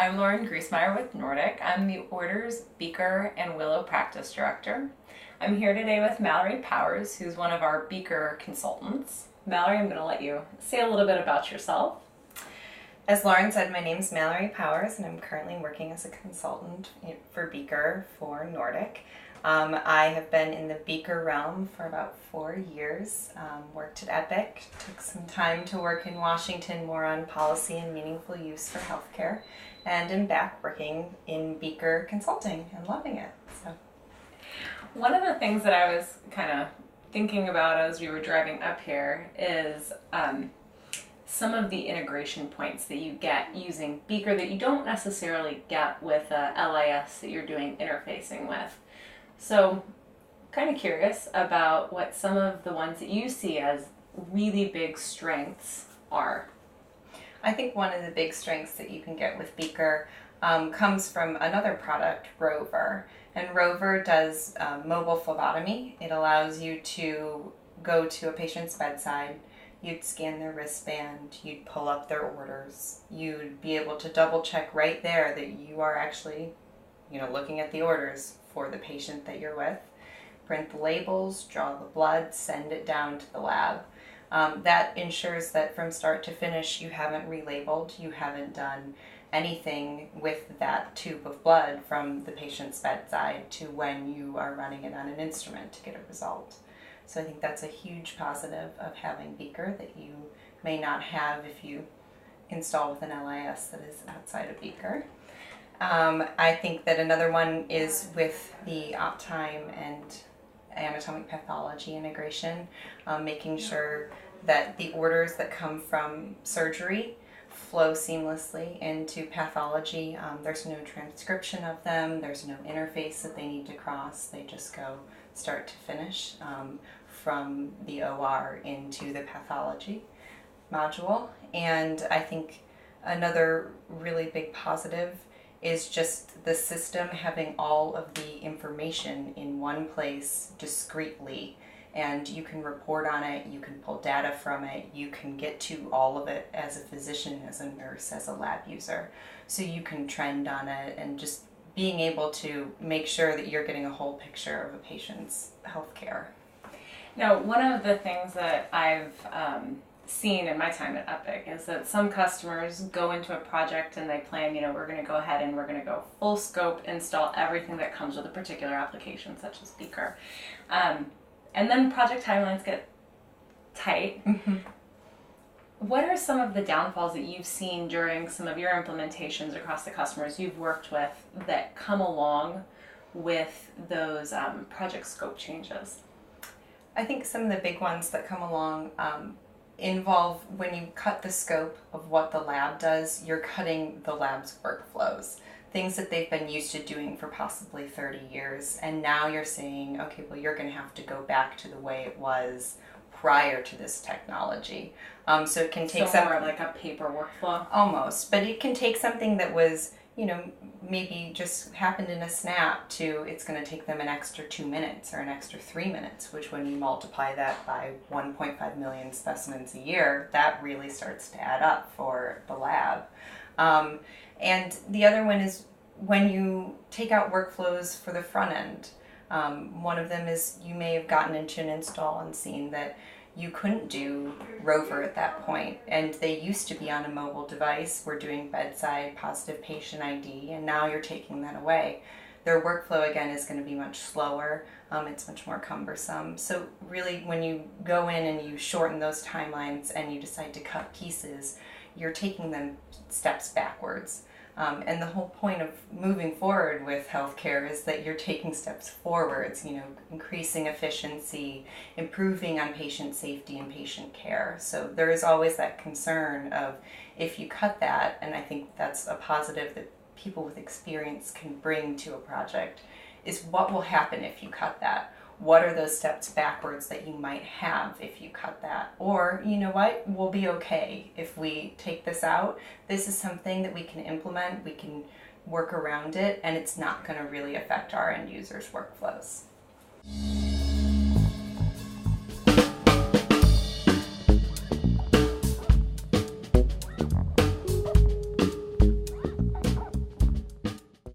I'm Lauren Griessmeyer with Nordic. I'm the Orders, Beaker, and Willow Practice Director. I'm here today with Mallory Powers, who's one of our Beaker consultants. Mallory, I'm going to let you say a little bit about yourself. As Lauren said, my name's Mallory Powers, and I'm currently working as a consultant for Beaker for Nordic. I have been in the Beaker realm for about 4 years, worked at Epic, took some time to work in Washington more on policy and meaningful use for healthcare, and am back working in Beaker consulting and loving it. So, one of the things that I was kind of thinking about as we were driving up here is some of the integration points that you get using Beaker that you don't necessarily get with a LIS that you're doing interfacing with. So, kind of curious about what some of the ones that you see as really big strengths are. I think one of the big strengths that you can get with Beaker comes from another product, Rover. And Rover does mobile phlebotomy. It allows you to go to a patient's bedside, you'd scan their wristband, you'd pull up their orders, you'd be able to double check right there that you are actually, looking at the orders for the patient that you're with, print the labels, draw the blood, send it down to the lab. That ensures that from start to finish you haven't relabeled, you haven't done anything with that tube of blood from the patient's bedside to when you are running it on an instrument to get a result. So I think that's a huge positive of having Beaker that you may not have if you install with an LIS that is outside of Beaker. I think that another one is with the Optime and Anatomic Pathology integration, making sure that the orders that come from surgery flow seamlessly into pathology. There's no transcription of them, there's no interface that they need to cross, they just go start to finish from the OR into the pathology module. And I think another really big positive is just the system having all of the information in one place discreetly, and you can report on it, you can pull data from it, you can get to all of it as a physician, as a nurse, as a lab user. So you can trend on it and just being able to make sure that you're getting a whole picture of a patient's healthcare. Now, one of the things that I've seen in my time at Epic is that some customers go into a project and they plan, we're going to go ahead and we're going to go full scope, install everything that comes with a particular application, such as Beaker. And then project timelines get tight. Mm-hmm. What are some of the downfalls that you've seen during some of your implementations across the customers you've worked with that come along with those project scope changes? I think some of the big ones that come along involve when you cut the scope of what the lab does, you're cutting the lab's workflows, things that they've been used to doing for possibly 30 years. And now you're saying, okay, well, you're going to have to go back to the way it was prior to this technology. So it can take more like a paper workflow? Almost, but it can take something that was, maybe just happened in a snap to it's going to take them an extra 2 minutes or an extra 3 minutes, which when you multiply that by 1.5 million specimens a year, that really starts to add up for the lab. And the other one is when you take out workflows for the front end. One of them is you may have gotten into an install and seen that you couldn't do Rover at that point, and they used to be on a mobile device. We're doing bedside positive patient ID, and now you're taking that away. Their workflow again is going to be much slower. It's much more cumbersome. So really, when you go in and you shorten those timelines and you decide to cut pieces, you're taking them steps backwards. And the whole point of moving forward with healthcare is that you're taking steps forwards, increasing efficiency, improving on patient safety and patient care. So there is always that concern of if you cut that, and I think that's a positive that people with experience can bring to a project, is what will happen if you cut that? What are those steps backwards that you might have if you cut that? Or, we'll be okay if we take this out. This is something that we can implement, we can work around it, and it's not going to really affect our end users' workflows.